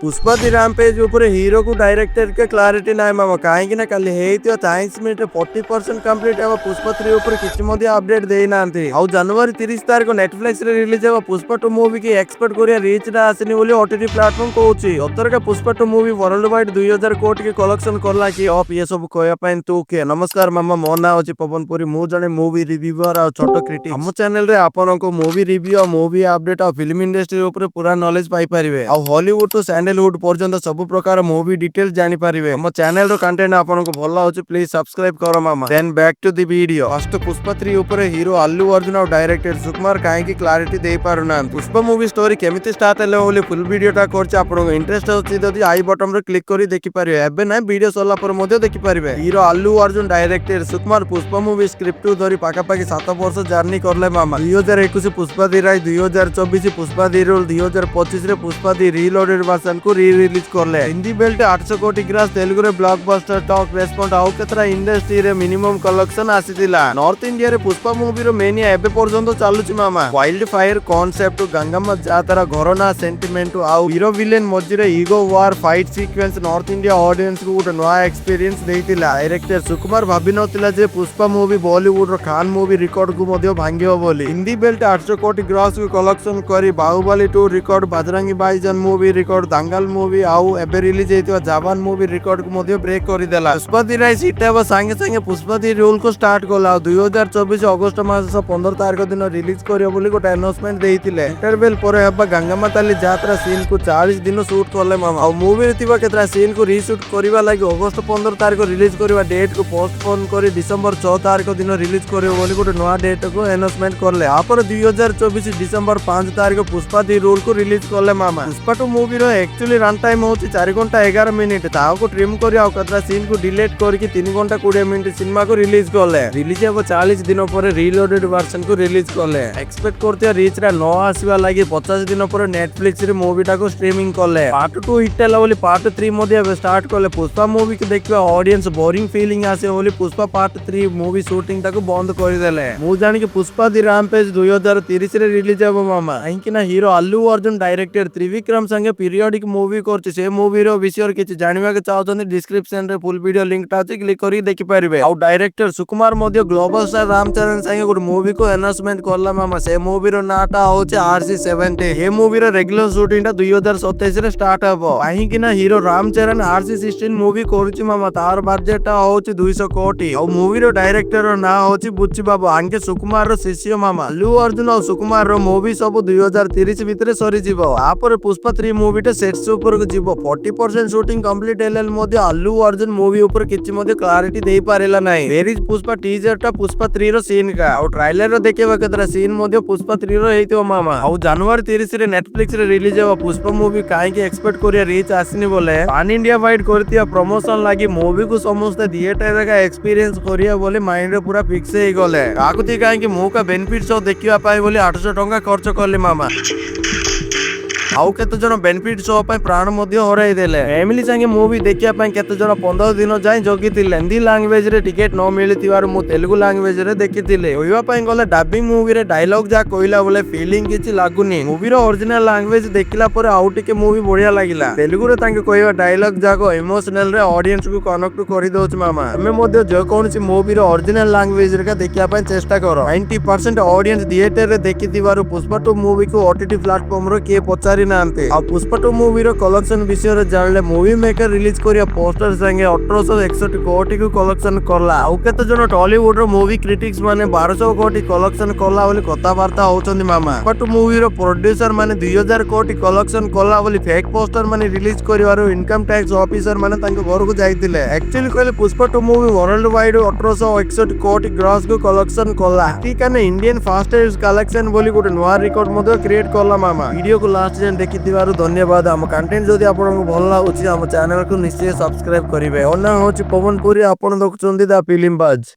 पुष्पा दी rampage ऊपर hero को director के क्लारिटी नाय मामा कहीं ना खाली हेइतियो 40 मिनिट 40% कंप्लीट है पुष्पा 3 ऊपर किछि मध्ये अपडेट देई नांती आउ जनवरी 30 तारिख को नेटफ्लिक्स रे रिलीज हेबो पुष्पा 2 मूवी की एक्सपेक्ट करिया रीच रा आसिनी बोली ओटीटी प्लेटफॉर्म कहूची उत्तर का पुष्पा 2 मूवी वर्ल्ड वाइड 2000 कोटी के कलेक्शन करला कि ऑफ ये सब कहया पई तू के नमस्कार मामा मो ना होची पवनपुरी मु जने मूवी रिव्यूअर आ छोटो क्रिटिक हम चैनल रे आपन को मूवी रिव्यू मूवी अपडेट आ फिल्म इंडस्ट्री ऊपर पूरा नॉलेज पाई परिवे आ हॉलीवुड तो सैंडलवुड पर्यंत सब प्रकार मूवी डिटेल्स जानि परिवे हम चैनल रो कंटेंट आपन को भल्ला होची प्लीज सब्सक्राइब करो मामा then back to the video first Pushpa 3 ऊपर हीरो अल्लू अर्जुन और डायरेक्टर सुकुमार काहे की क्लैरिटी दे पारु ना पुष्पा मूवी स्टोरी केमिति स्टार्ट हेले बोली फुल वीडियो टा करछ आपन को इंटरेस्ट होची जदी आई बटन रे क्लिक करी देखि परिवे एबे ना वीडियो सला पर मध्ये देखि परिवे हीरो अल्लू अर्जुन डायरेक्टर सुकुमार पुष्पा मूवी स्क्रिप्ट धरी पाका पाकी 7 वर्ष जर्नी करले मामा 2021 पुष्पा दी राय 2024 पुष्पा दी रोल 2025 रे पुष्पा दी रीलोडेड वर्जन को री रिलीज करले हिंदी बेल्ट 800 कोटी ग्रास तेलुगु रे ब्लॉकबस्टर टॉक रेस्पॉन्ड आउ केतरा इंडस्ट्री रे मिनिमम कलेक्शन आसीतिला नॉर्थ इंडिया रे पुष्पा मूवी रो मेनिया एबे पर्यंत चालुची मामा wild fire concept Gangamma Jatara घरना सेंटिमेंट आउ हीरो विलेन मझिरे ego war fight sequence north India audience को गोटे नया एक्सपीरियंस देइतिला डायरेक्टर सुकुमार भाबी नथिला जे पुष्पा मूवी बॉलीवुड रो खान मूवी रिकॉर्ड को मध्ये भांगियो बोली हिंदी बेल्ट 800 कोटी ग्रास को कलेक्शन करी बाहुबली 2 रिकॉर्ड बजरंगी भाईजान मूवी रिकॉर्ड दंगल मूवी आउ एबे रिलीज हेतिवा जवान मूवी रिकॉर्ड को मध्ये ब्रेक करि देला पुष्पा दी राय सीटा संगे संगे पुष्पा दी रोल को स्टार्ट कला 2024 अगस्त मास 15 तारिख दिन रिलीज करियो बोली गोटे अनाउंसमेंट देइतिले इंटरवल पर हबा गंगामा ताली यात्रा सीन को 40 दिन शूट करले मामा आ मूवी रे तिबा केतरा सीन को रीशूट करबा लागि अगस्त 15 तारिख को रिलीज करबा डेट को पोस्टपोन करी डिसेंबर 6 तारिख दिन रिलीज करियो बोली गोटे नया डेट को अनाउंसमेंट करले आपर 2024 डिसेंबर 5 तारिख को पुष्पा दी रोल को रिलीज करले मामा पुष्पा 2 मूवी रो एक्चुअली रन टाइम होची 4 घंटा 11 मिनिट ताऊ को ट्रिम करी आ कतरा सीन को डिलीट करके 3 घंटा 20 मिनिट सिनेमा को रिलीज करले रिलीज अब 40 दिन पर रीलोडेड वर्जन को रिलीज करले एक्सपेक्ट करते रीच रा न आसीबा लागि 50 दिन पर नेटफ्लिक्स रे मूवी टा को स्ट्रीमिंग करले पार्ट 2 हिट होला बोली पार्ट 3 मध्ये स्टार्ट करले पुष्पा मूवी के देखिबा ऑडियंस बोरिंग फीलिंग आसे बोली पुष्पा पार्ट 3 मूवी शूटिंग टा को बंद कर देले मु जानि कि पुष्पा दी रैम्पेज 2030 रे रिलीज हेबो मामा काहेकि ना हीरो अल्लू अर्जुन डायरेक्टर त्रिविक्रम संगे पीरियोडिक मूवी करछि से मूवी रो विषय किछि जानिबा के चाहछन डिस्क्रिप्शन रे फुल वीडियो लिंक टा अछि क्लिक करी देखि परिबे आ डायरेक्टर सुकुमार मध्ये ग्लोबल स्टार रामचरण संगे गुड मूवी को अनाउंसमेंट करला मामा से मूवी रो नाटा होछि RC70 हे मूवी रो रेगुलर शूटिंग टा 2027 रे स्टार्ट हेबो काहेकि ना हीरो रामचरण RC16 मूवी करछि मामा तार बजट टा होछि 200 कोटी आ मूवी रो डायरेक्टर रो ना होछि बुच्ची बाबू आंके सुकुमार रो शिष्य मामा अल्लू अर्जुन और सुकुमार रो मूवी सब 2030 भितरे सरी जिवो आपर पुष्पा 3 मूवी टे सेट्स ऊपर को जिवो 40% शूटिंग कंप्लीट हेलन मध्ये अल्लू अर्जुन मूवी ऊपर किछि मध्ये क्लैरिटी देई पारेला नाही वेरी पुष्पा टीजर टा पुष्पा 3 रो सीन का और ट्रेलर रो देखेबा केतरा सीन मध्ये पुष्पा 3 रो हेइतो मामा आ जनवरी 30 रे नेटफ्लिक्स रे रिलीज हेबा पुष्पा मूवी काहे के एक्सपेक्ट करिया रीच आसिनी बोले पान इंडिया वाइड करतिया प्रमोशन लागि मूवी को समस्त थिएटर का एक्सपीरियंस करिया बोले माइंड रे पूरा फिक्स हे गले काकुती काहे कि मो का बेनिफिट सो देखिबा पाए बोले 800 टंका खर्च करले मामा आउ केते जन बेनिफिट शो पय प्राण मध्ये हराई देले फैमिली संगे मूवी देखिया पय केते जन 15 दिन जाय जगितिले हिंदी लैंग्वेज रे टिकट न मिलितिवार मु तेलुगु लैंग्वेज रे देखितिले होइबा पय गले डबिंग मूवी रे डायलॉग जा कोइला बोले फीलिंग किछि लागुनी मूवी रो ओरिजिनल लैंग्वेज देखिला पर आउ टिके मूवी बढ़िया लागिला तेलुगु रे तांके कोइबा डायलॉग जाको इमोशनल रे ऑडियंस को कनेक्ट करि दोछ मामा हमें मध्ये जो कोनसी मूवी रो ओरिजिनल लैंग्वेज रे का देखिया पय चेष्टा करो 90% ऑडियंस थिएटर रे देखितिवार पुष्पा 2 मूवी को ओटीटी प्लेटफॉर्म रो के पचारी नांते आ पुष्पा 2 मूवी रो कलेक्शन विषय रे जानले मूवी मेकर रिलीज करिया पोस्टर संगे 1861 कोटी को कलेक्शन करला आ केते जन टॉलीवुड रो मूवी क्रिटिक्स माने 1200 कोटी कलेक्शन करला बोली कथा वार्ता होचंदी मामा पुष्पा 2 मूवी रो प्रोड्यूसर माने 2000 कोटी कलेक्शन करला बोली फेक पोस्टर माने रिलीज करिवारो इनकम टैक्स ऑफिसर माने तांके घर को जाइतिले एक्चुअली कहले पुष्पा 2 मूवी वर्ल्ड वाइड 1861 कोटी ग्रॉस को कलेक्शन करला ठीक है इंडियन फास्टेस्ट कलेक्शन बोली गोटे नया रिकॉर्ड मध्ये क्रिएट करला मामा वीडियो को लास्ट देखिथिबारु धन्यवाद हम कंटेंट जदि आपनको भल लागुछि हम चैनल को निश्चय सब्सक्राइब करिवे ओना होछि पवनपुरी आपण देखुछन्ती दा फिल्म बाज।